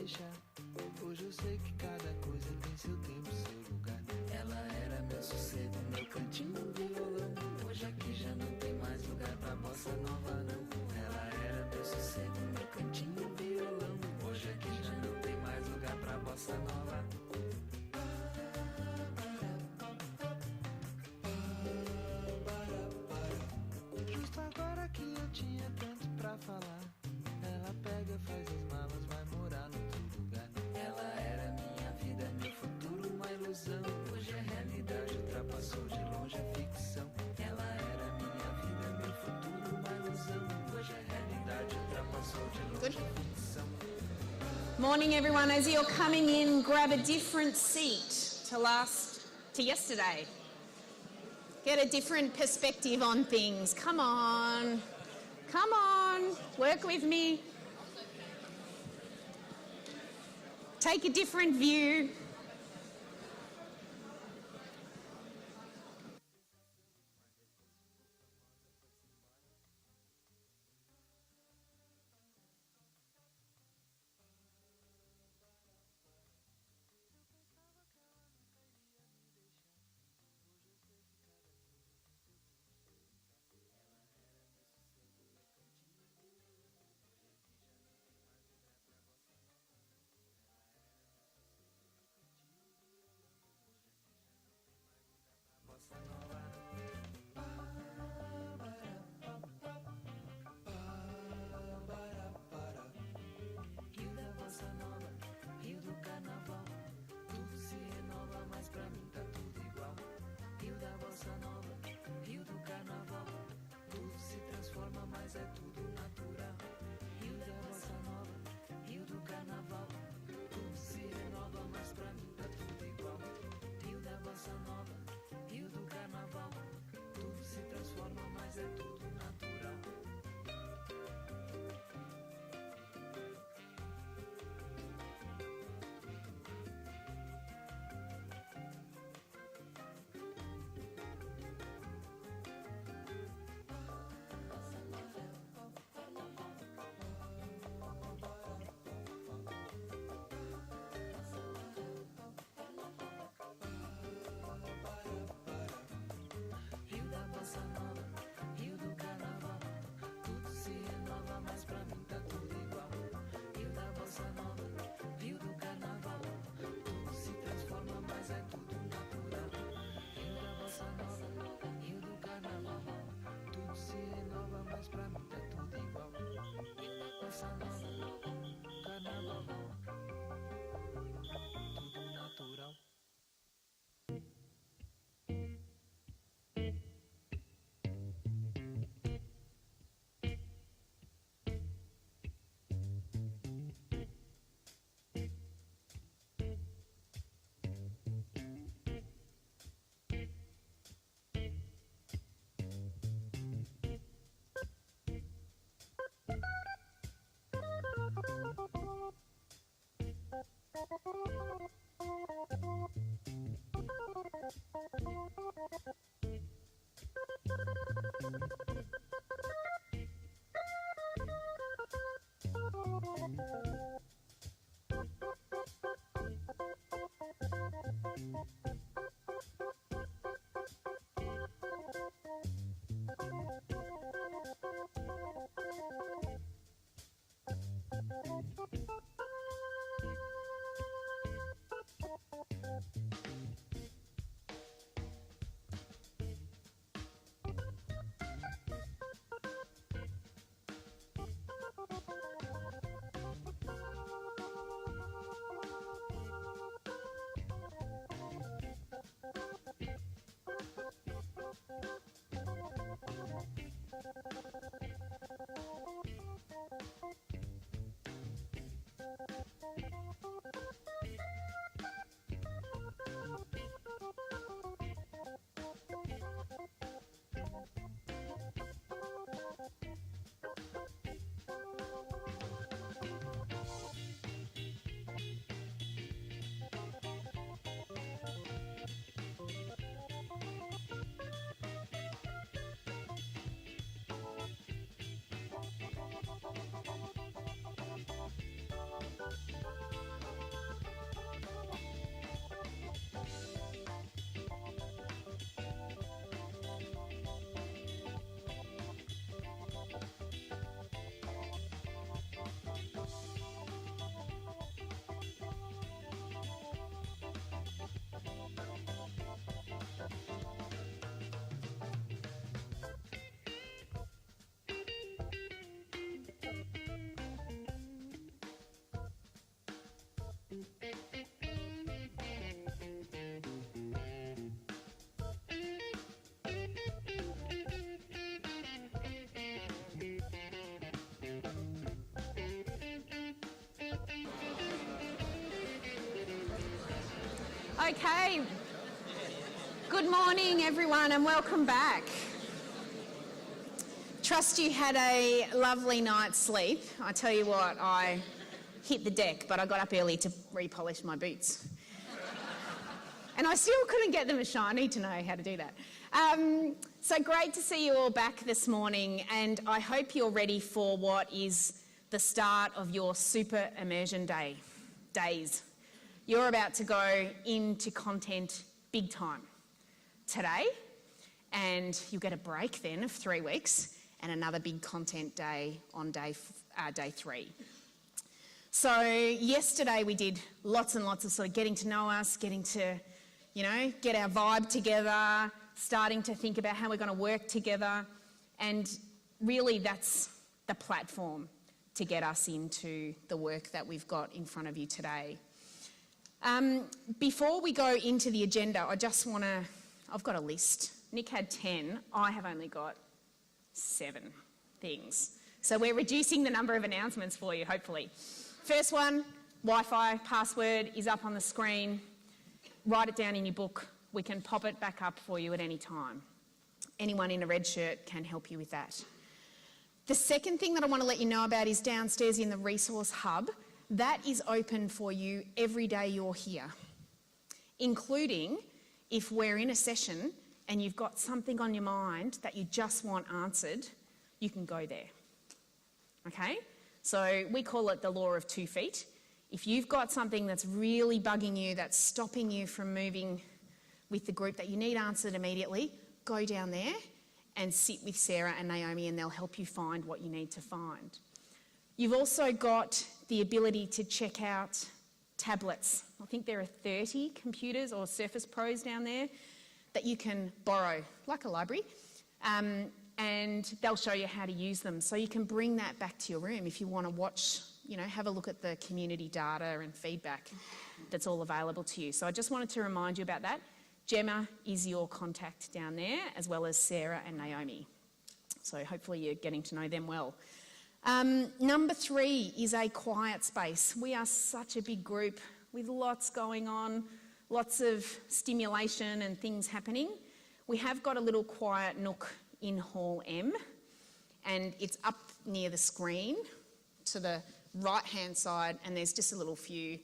deixar. Hoje eu sei que cada coisa tem seu tempo, seu lugar. Ela era meu sossego, meu cantinho, violão. Hoje aqui já não tem mais lugar pra bossa nova, não. Ela era meu sossego, meu cantinho, violão. Hoje aqui já não tem mais lugar pra bossa nova. Justo agora que eu tinha tanto pra falar, ela pega, faz as malas, vai morar no outro lugar. Ela era minha vida, meu futuro, uma ilusão. Hoje é realidade, ultrapassou de longe a ficção. Ela era minha vida, meu futuro, uma ilusão. Hoje é realidade, ultrapassou de longe a ficção. Morning, everyone. As you're coming in, grab a different seat to yesterday. Get a different perspective on things. Come on, work with me. Take a different view. Bossa nova. Rio da bossa nova, rio do carnaval. Tudo se renova, mas pra mim tá tudo igual. Rio da bossa nova, rio do carnaval. Tudo se transforma, mas é tudo natural. Rio da bossa nova, rio do carnaval. Tudo se renova, mas pra mim tá tudo igual. Rio da bossa nova, rio do carnaval. Tudo se transforma, mas é tudo natural. Rio da bossa nova, rio do carnaval. Tudo se renova, mas pra mim tá tudo igual. Rio da bossa nova, rio do carnaval. Tudo se transforma, mas é tudo natural. Rio da bossa nova, rio do carnaval. Tudo se renova, mas pra mim tá tudo igual. Rio da bossa nova, carnaval. Tudo natural. Okay. Good morning, everyone, and welcome back. Trust you had a lovely night's sleep. I tell you what, I hit the deck, but I got up early to repolish my boots. And I still couldn't get them as shiny. I need to know how to do that. So great to see you all back this morning, and I hope you're ready for what is the start of your super immersion days. You're about to go into content big time today, and you'll get a break then of 3 weeks and another big content day on day 3. So yesterday we did lots and lots of sort of getting to know us, getting to, get our vibe together, starting to think about how we're going to work together, and really that's the platform to get us into the work that we've got in front of you today. Before we go into the agenda, I've got a list. Nick had 10, I have only got 7 things. So we're reducing the number of announcements for you, hopefully. First one, Wi-Fi password is up on the screen. Write it down in your book. We can pop it back up for you at any time. Anyone in a red shirt can help you with that. The second thing that I want to let you know about is downstairs in the resource hub. That is open for you every day you're here, including if we're in a session and you've got something on your mind that you just want answered, you can go there. Okay? So we call it the law of 2 feet. If you've got something that's really bugging you, that's stopping you from moving with the group that you need answered immediately, go down there and sit with Sarah and Naomi, and they'll help you find what you need to find. You've also got the ability to check out tablets. I think there are 30 computers or Surface Pros down there that you can borrow, like a library, and they'll show you how to use them. So you can bring that back to your room if you want to watch, have a look at the community data and feedback that's all available to you. So I just wanted to remind you about that. Gemma is your contact down there, as well as Sarah and Naomi. So hopefully you're getting to know them well. Number 3 is a quiet space. We are such a big group with lots going on, lots of stimulation and things happening. We have got a little quiet nook in Hall M, and it's up near the screen to the right-hand side, and there's just a little few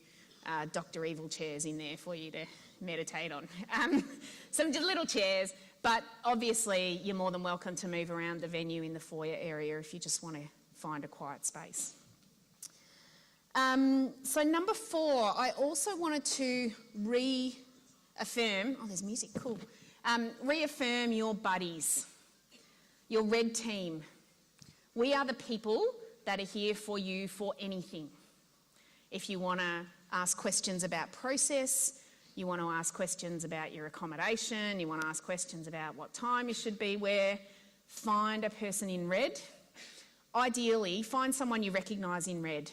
Dr. Evil chairs in there for you to meditate on. Some little chairs, but obviously you're more than welcome to move around the venue in the foyer area if you just want to find a quiet space. So number 4, I also wanted to reaffirm, there's music, cool. Reaffirm your buddies, your red team. We are the people that are here for you for anything. If you want to ask questions about process, you want to ask questions about your accommodation, you want to ask questions about what time you should be where, find a person in red. Ideally, find someone you recognise in red.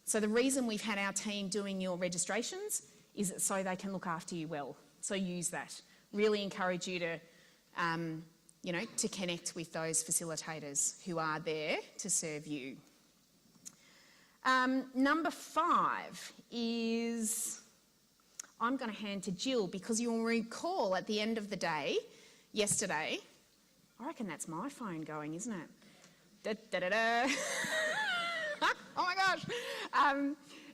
So the reason we've had our team doing your registrations is so they can look after you well. So use that. Really encourage you to, to connect with those facilitators who are there to serve you. Number 5 is, I'm going to hand to Jill, because you'll recall at the end of the day, yesterday, I reckon that's my phone going, isn't it? Da-da-da-da. Oh my gosh.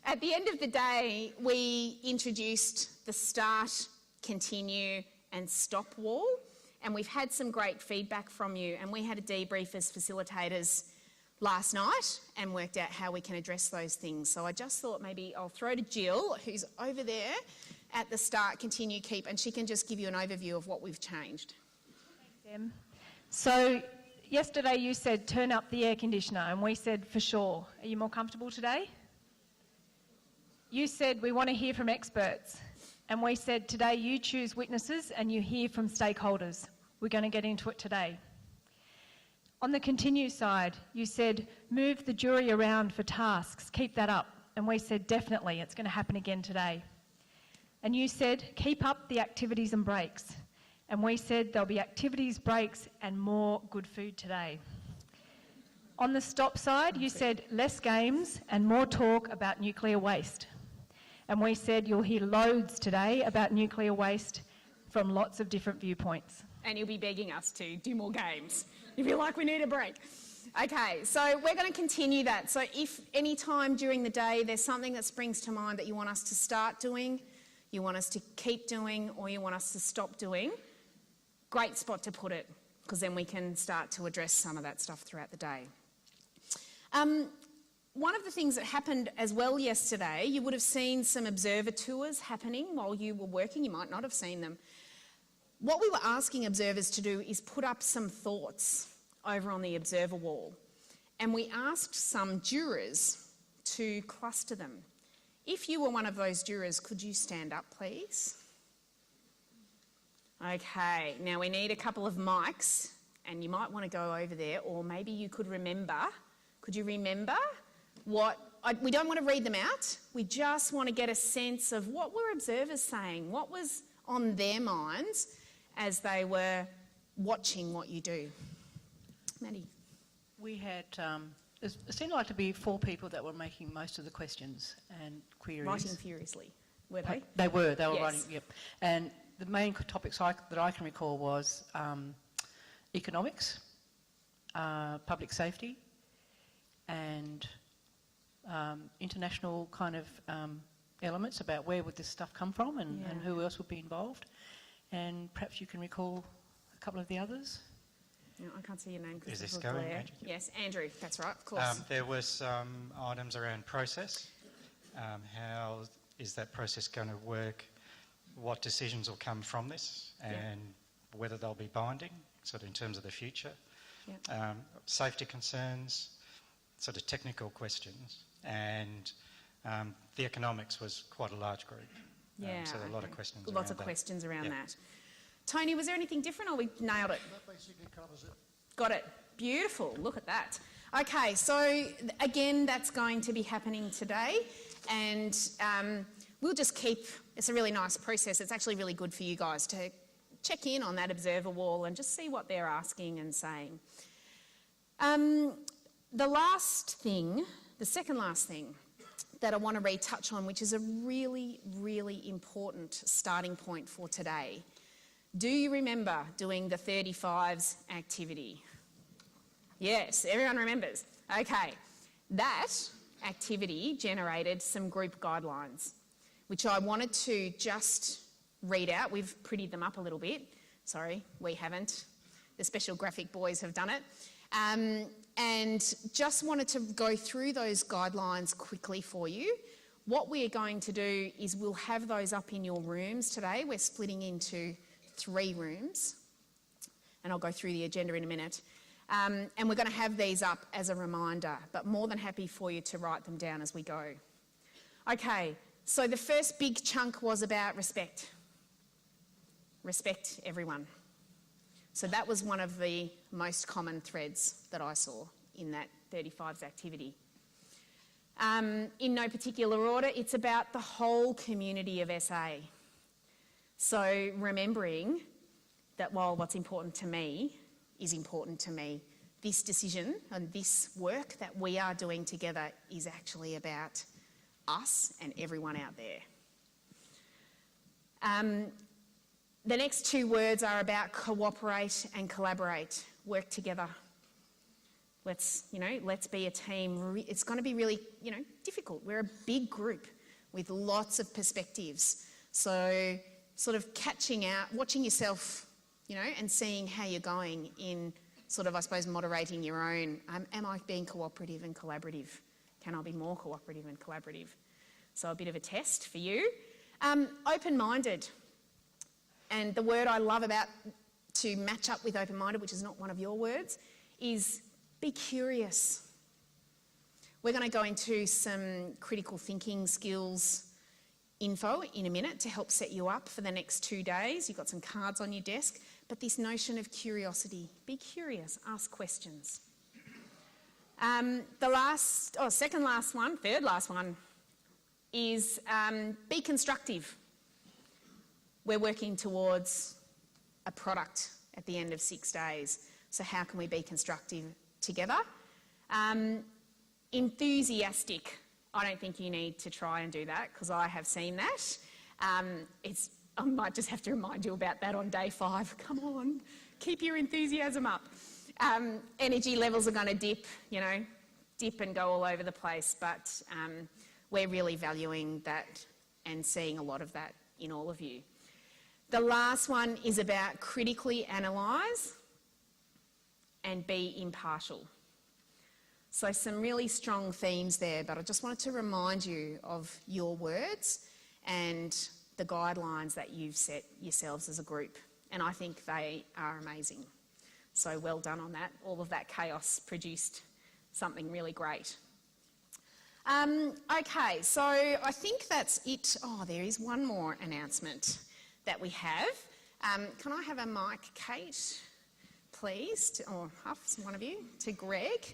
At the end of the day, we introduced the start, continue and stop wall, and we've had some great feedback from you, and we had a debrief as facilitators last night and worked out how we can address those things. So I just thought maybe I'll throw to Jill, who's over there at the start, continue, keep, and she can just give you an overview of what we've changed. Thanks, Em. So yesterday you said turn up the air conditioner, and we said for sure. Are you more comfortable today? You said we want to hear from experts, and we said today you choose witnesses and you hear from stakeholders. We're going to get into it today. On the continue side, you said move the jury around for tasks, keep that up, and we said definitely, it's going to happen again today. And you said keep up the activities and breaks, and we said there'll be activities, breaks and more good food today. On the stop side, you said less games and more talk about nuclear waste. And we said you'll hear loads today about nuclear waste from lots of different viewpoints. And you'll be begging us to do more games. You'll be like, we need a break. Okay, so we're going to continue that. So if any time during the day there's something that springs to mind that you want us to start doing, you want us to keep doing, or you want us to stop doing, great spot to put it, because then we can start to address some of that stuff throughout the day. One of the things that happened as well yesterday, you would have seen some observer tours happening while you were working. You might not have seen them. What we were asking observers to do is put up some thoughts over on the observer wall. And we asked some jurors to cluster them. If you were one of those jurors, could you stand up, please? Okay, now we need a couple of mics, and you might want to go over there, or maybe you could remember. Could you remember what... we don't want to read them out. We just want to get a sense of what were observers saying, what was on their minds as they were watching what you do. Maddie. We had, it seemed like to be 4 people that were making most of the questions and queries. Writing furiously, were they? They were Yes. writing, yep. And the main topics that I can recall was economics, public safety, and international kind of elements about where would this stuff come from and who else would be involved. And perhaps you can recall a couple of the others. No, I can't see your name. Is this going, Andrew? Yes, Andrew, that's right, of course. There were some items around process. How is that process going to work? What decisions will come from this, and whether they'll be binding, sort of in terms of the future. Yeah. Safety concerns, sort of technical questions, and the economics was quite a large group. Yeah, so there are a lot of questions Lots of around that. questions around that. Tony, was there anything different, or we nailed it? That basically covers it. Got it. Beautiful. Look at that. Okay, so again, that's going to be happening today, and we'll just keep... It's a really nice process. It's actually really good for you guys to check in on that observer wall and just see what they're asking and saying. The second last thing that I want to retouch on, which is a really, really important starting point for today. Do you remember doing the 35s activity? Yes, everyone remembers. Okay, that activity generated some group guidelines, which I wanted to just read out. We've prettied them up a little bit. Sorry, we haven't. The special graphic boys have done it. And just wanted to go through those guidelines quickly for you. What we are going to do is we'll have those up in your rooms today. We're splitting into 3 rooms, and I'll go through the agenda in a minute. And we're going to have these up as a reminder, but more than happy for you to write them down as we go. Okay, so the first big chunk was about respect. Respect everyone. So that was one of the most common threads that I saw in that 35s activity. In no particular order, it's about the whole community of SA. So remembering that while what's important to me is important to me, this decision and this work that we are doing together is actually about us and everyone out there. The next 2 words are about cooperate and collaborate, work together. Let's be a team. It's going to be really, difficult. We're a big group with lots of perspectives. So sort of catching out, watching yourself, and seeing how you're going in sort of, I suppose, moderating your own. Am I being cooperative and collaborative? Can I be more cooperative and collaborative? So a bit of a test for you. Open-minded. And the word I love about to match up with open-minded, which is not one of your words, is be curious. We're going to go into some critical thinking skills info in a minute to help set you up for the next 2 days. You've got some cards on your desk, but this notion of curiosity, be curious, ask questions. Third last one is be constructive. We're working towards a product at the end of 6 days. So how can we be constructive together? Enthusiastic I don't think you need to try and do that because I have seen that. I might just have to remind you about that on day 5. Come on, keep your enthusiasm up. Energy levels are going to dip and go all over the place, but we're really valuing that and seeing a lot of that in all of you. The last one is about critically analyse and be impartial. So some really strong themes there, but I just wanted to remind you of your words and the guidelines that you've set yourselves as a group. And I think they are amazing. So well done on that. All of that chaos produced something really great. Okay, so I think that's it. Oh, there is one more announcement that we have. Can I have a mic, Kate, please, or Huff, one of you, to Greg.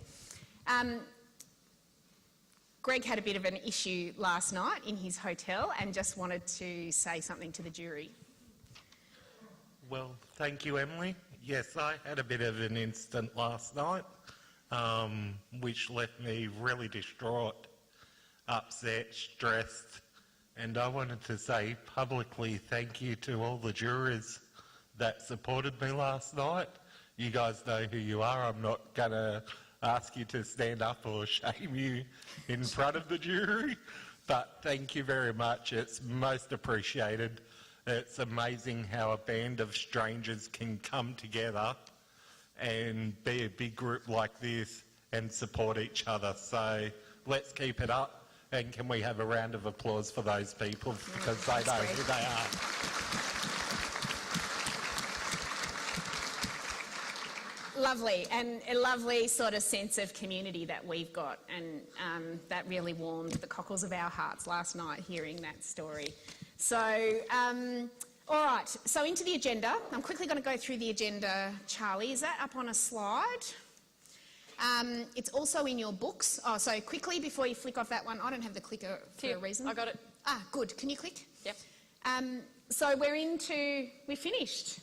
Greg had a bit of an issue last night in his hotel and just wanted to say something to the jury. Well, thank you, Emily. Yes, I had a bit of an incident last night, which left me really distraught, upset, stressed, and I wanted to say publicly thank you to all the jurors that supported me last night. You guys know who you are. I'm not going to ask you to stand up or shame you in front of the jury, but thank you very much. It's most appreciated. It's amazing how a band of strangers can come together and be a big group like this and support each other. So let's keep it up, and can we have a round of applause for those people, because they know who they are. Lovely, and a lovely sort of sense of community that we've got, and that really warmed the cockles of our hearts last night hearing that story. So, all right, so into the agenda. I'm quickly going to go through the agenda. Charlie, is that up on a slide? It's also in your books. Oh, so quickly before you flick off that one, I don't have the clicker for a reason. I got it. Ah, good. Can you click? Yep. So we're finished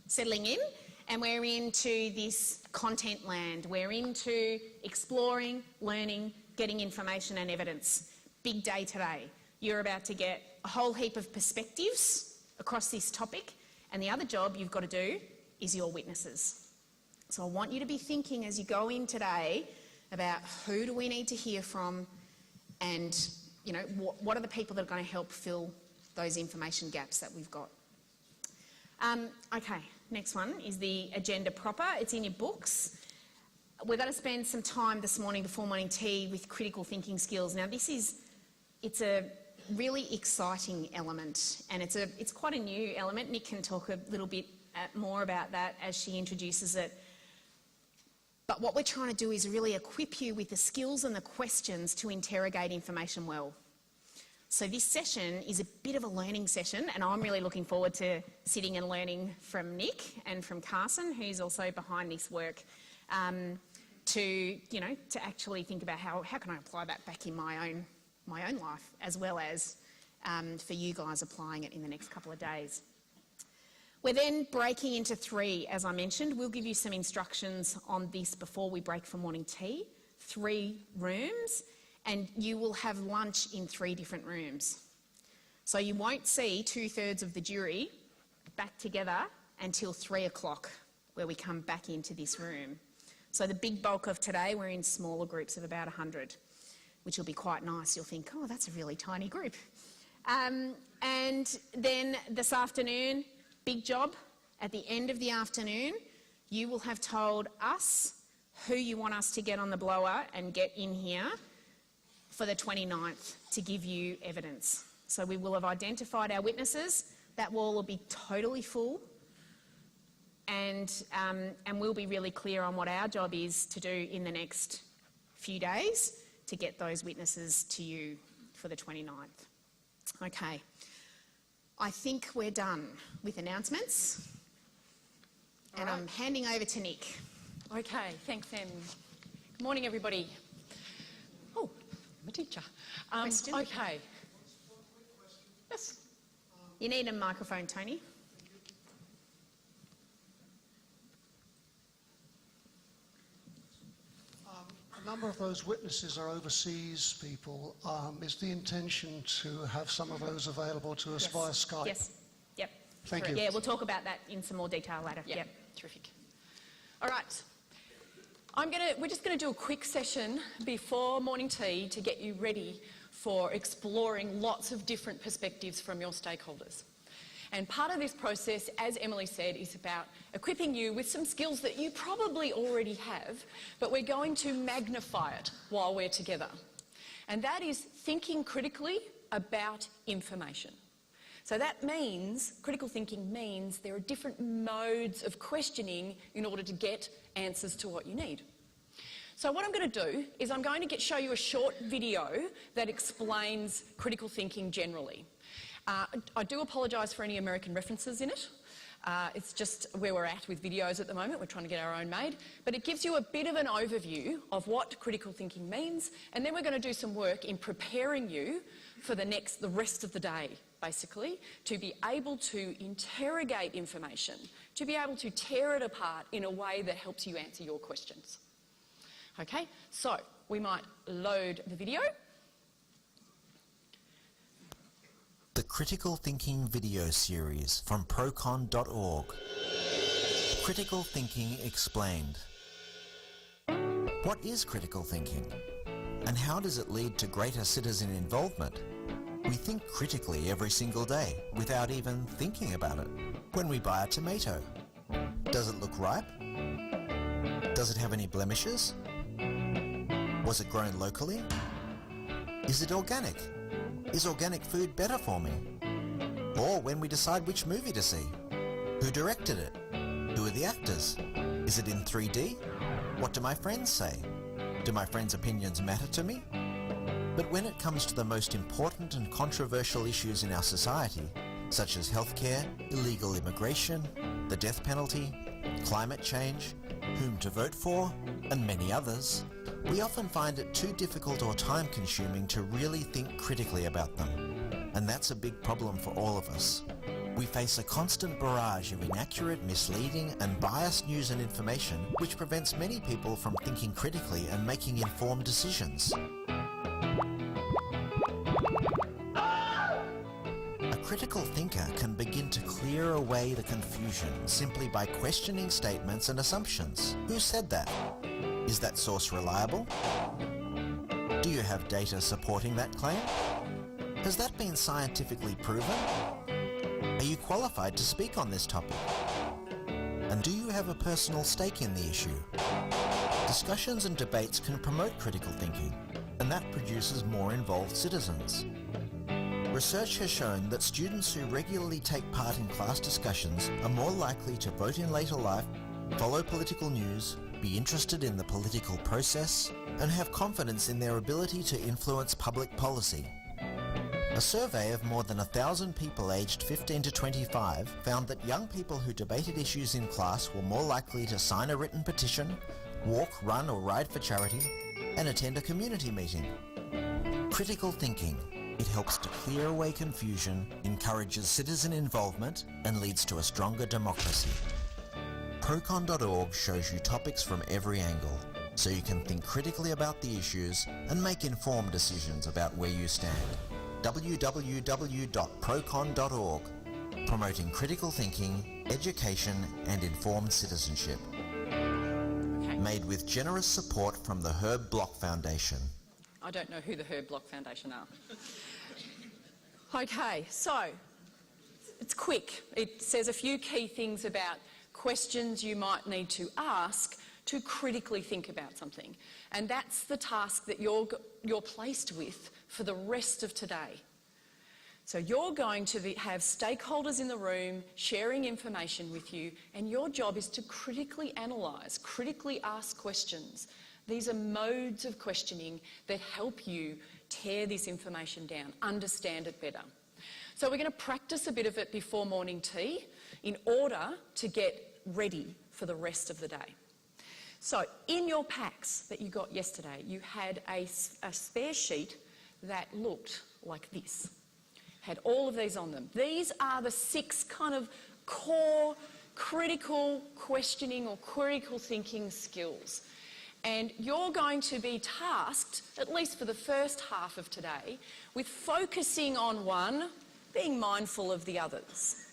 settling in, and we're into this content land. We're into exploring, learning, getting information and evidence. Big day today. You're about to get a whole heap of perspectives across this topic, and the other job you've got to do is your witnesses. So I want you to be thinking as you go in today about who do we need to hear from, and what are the people that are going to help fill those information gaps that we've got. Okay, next one is the agenda proper. It's in your books. We're going to spend some time this morning before morning tea with critical thinking skills. Now it's a really exciting element, and it's quite a new element. Nick can talk a little bit more about that as she introduces it. But what we're trying to do is really equip you with the skills and the questions to interrogate information well. So this session is a bit of a learning session, and I'm really looking forward to sitting and learning from Nick and from Carson, who's also behind this work, to actually think about how can I apply that back in my own life, as well as for you guys applying it in the next couple of days. We're then breaking into 3, as I mentioned. We'll give you some instructions on this before we break for morning tea. 3 rooms, and you will have lunch in 3 different rooms. So you won't see 2/3 of the jury back together until 3 o'clock, where we come back into this room. So the big bulk of today, we're in smaller groups of about 100, which will be quite nice. You'll think, oh, that's a really tiny group. And then this afternoon, big job. At the end of the afternoon, you will have told us who you want us to get on the blower and get in here for the 29th to give you evidence. So we will have identified our witnesses. That wall will be totally full, and we'll be really clear on what our job is to do in the next few days to get those witnesses to you for the 29th. Okay. I think we're done with announcements, and I'm handing over to Nick. Okay, thanks, Em. Good morning, everybody. Oh, I'm a teacher. Question? Okay. Yes. You need a microphone, Tony. A number of those witnesses are overseas people. Is the intention to have some of those available to us via Skype? Yes. Yep. Thank Correct. you. Yeah, we'll talk about that in some more detail later. Yeah, Yep. terrific. All right. We're just going to do a quick session before morning tea to get you ready for exploring lots of different perspectives from your stakeholders. And part of this process, as Emily said, is about equipping you with some skills that you probably already have, but we're going to magnify it while we're together. And that is thinking critically about information. So that means, critical thinking means there are different modes of questioning in order to get answers to what you need. So what I'm going to do is I'm going to show you a short video that explains critical thinking generally. I do apologise for any American references in it. It's just where we're at with videos at the moment. We're trying to get our own made. But it gives you a bit of an overview of what critical thinking means, and then we're going to do some work in preparing you for the rest of the day, basically, to be able to interrogate information, to be able to tear it apart in a way that helps you answer your questions. Okay, so we might load the video. The Critical Thinking video series from procon.org. Critical Thinking Explained. What is critical thinking? And how does it lead to greater citizen involvement? We think critically every single day without even thinking about it. When we buy a tomato, does it look ripe? Does it have any blemishes? Was it grown locally? Is it organic? Is organic food better for me? Or when we decide which movie to see? Who directed it? Who are the actors? Is it in 3D? What do my friends say? Do my friends' opinions matter to me? But when it comes to the most important and controversial issues in our society, such as healthcare, illegal immigration, the death penalty, climate change, whom to vote for, and many others, we often find it too difficult or time-consuming to really think critically about them. And that's a big problem for all of us. We face a constant barrage of inaccurate, misleading, and biased news and information which prevents many people from thinking critically and making informed decisions. A critical thinker can begin to clear away the confusion simply by questioning statements and assumptions. Who said that? Is that source reliable? Do you have data supporting that claim? Has that been scientifically proven? Are you qualified to speak on this topic? And do you have a personal stake in the issue? Discussions and debates can promote critical thinking, and that produces more involved citizens. Research has shown that students who regularly take part in class discussions are more likely to vote in later life, follow political news, be interested in the political process, and have confidence in their ability to influence public policy. A survey of more than 1,000 people aged 15 to 25 found that young people who debated issues in class were more likely to sign a written petition, walk, run or ride for charity, and attend a community meeting. Critical thinking. It helps to clear away confusion, encourages citizen involvement, and leads to a stronger democracy. Procon.org shows you topics from every angle, so you can think critically about the issues and make informed decisions about where you stand. www.procon.org, promoting critical thinking, education and informed citizenship. Made with generous support from the Herb Block Foundation. I don't know who the Herb Block Foundation are. Okay, so it's quick. It says a few key things about questions you might need to ask to critically think about something. And that's the task that you're placed with for the rest of today. So you're going to have stakeholders in the room sharing information with you, and your job is to critically analyse, critically ask questions. These are modes of questioning that help you tear this information down, understand it better. So we're going to practice a bit of it before morning tea in order to get ready for the rest of the day. So in your packs that you got yesterday, you had a spare sheet that looked like this. Had all of these on them. These are the 6 kind of core critical questioning or critical thinking skills. And you're going to be tasked, at least for the first half of today, with focusing on one, being mindful of the others.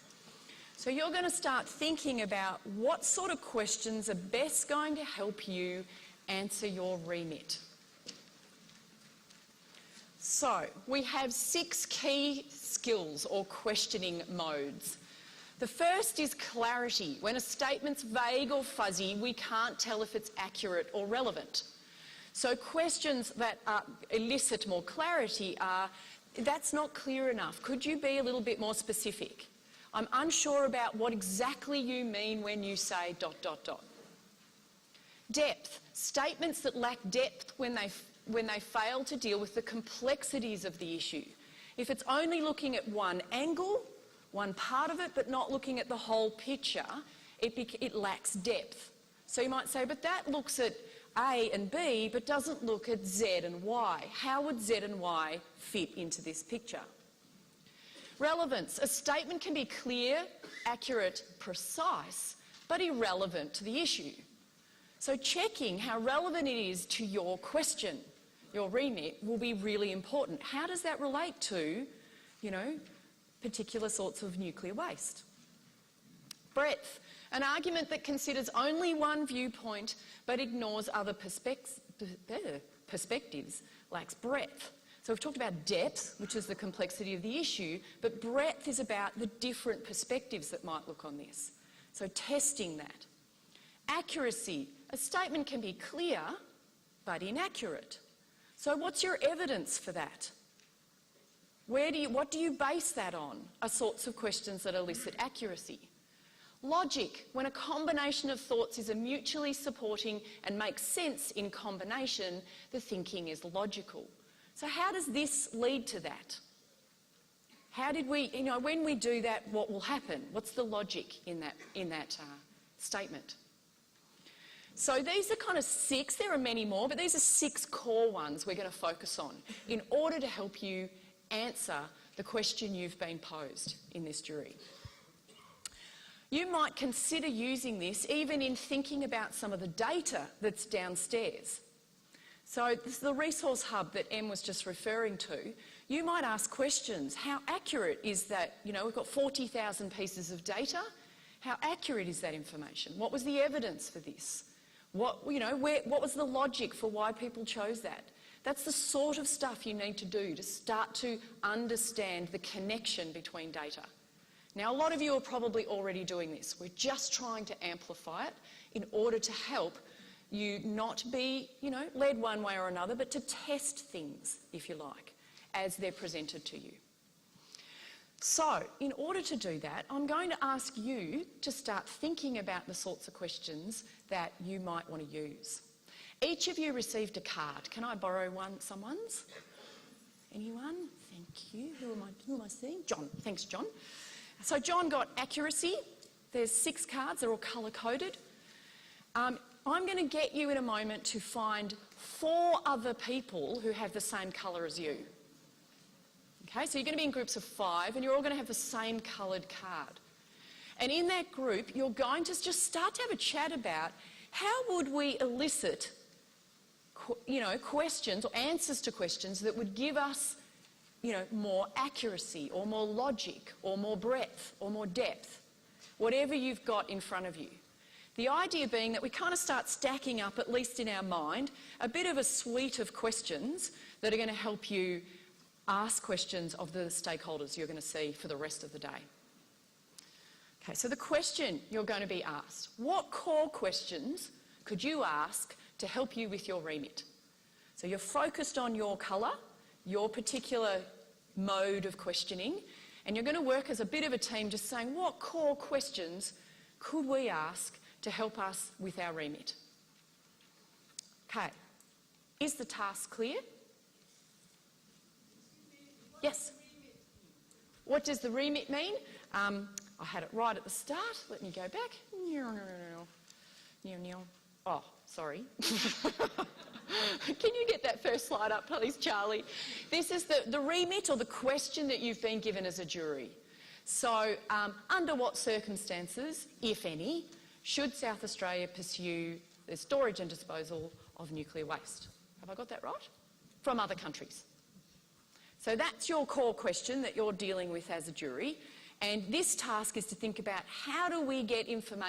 So you're going to start thinking about what sort of questions are best going to help you answer your remit. So we have 6 key skills or questioning modes. The first is clarity. When a statement's vague or fuzzy, we can't tell if it's accurate or relevant. So questions that elicit more clarity are, that's not clear enough. Could you be a little bit more specific? I'm unsure about what exactly you mean when you say ... Depth. Statements that lack depth when they fail to deal with the complexities of the issue. If it's only looking at one angle, one part of it, but not looking at the whole picture, it lacks depth. So you might say, but that looks at A and B, but doesn't look at Z and Y. How would Z and Y fit into this picture? Relevance. A statement can be clear, accurate, precise, but irrelevant to the issue. So checking how relevant it is to your question, your remit, will be really important. How does that relate to, particular sorts of nuclear waste? Breadth. An argument that considers only one viewpoint but ignores other perspectives lacks breadth. So we've talked about depth, which is the complexity of the issue, but breadth is about the different perspectives that might look on this. So testing that. Accuracy. A statement can be clear but inaccurate. So what's your evidence for that? What do you base that on? Are sorts of questions that elicit accuracy. Logic. When a combination of thoughts is a mutually supporting and makes sense in combination, the thinking is logical. So how does this lead to that? How did we, when we do that, what will happen? What's the logic in that statement? So these are kind of 6, there are many more, but these are 6 core ones we're going to focus on in order to help you answer the question you've been posed in this jury. You might consider using this even in thinking about some of the data that's downstairs. So this is the resource hub that Em was just referring to. You might ask questions. How accurate is that? We've got 40,000 pieces of data. How accurate is that information? What was the evidence for this? What was the logic for why people chose that? That's the sort of stuff you need to do to start to understand the connection between data. Now, a lot of you are probably already doing this. We're just trying to amplify it in order to help you not be, led one way or another, but to test things, if you like, as they're presented to you. So, in order to do that, I'm going to ask you to start thinking about the sorts of questions that you might want to use. Each of you received a card. Can I borrow someone's? Anyone? Thank you. Who am I seeing? John. Thanks, John. So John got accuracy. There's 6 cards. They're all colour-coded. I'm going to get you in a moment to find 4 other people who have the same colour as you. Okay, so you're going to be in groups of 5 and you're all going to have the same coloured card. And in that group, you're going to just start to have a chat about how would we elicit, questions or answers to questions that would give us, more accuracy or more logic or more breadth or more depth, whatever you've got in front of you. The idea being that we kind of start stacking up, at least in our mind, a bit of a suite of questions that are going to help you ask questions of the stakeholders you're going to see for the rest of the day. Okay, so the question you're going to be asked, what core questions could you ask to help you with your remit? So you're focused on your colour, your particular mode of questioning, and you're going to work as a bit of a team just saying, what core questions could we ask to help us with our remit? Okay, is the task clear? Yes. What does the remit mean? I had it right at the start. Let me go back. Oh, sorry. Can you get that first slide up, please, Charlie? This is the remit or the question that you've been given as a jury. So, under what circumstances, if any, should South Australia pursue the storage and disposal of nuclear waste. Have I got that right? From other countries. So that's your core question that you're dealing with as a jury. And this task is to think about how do we get information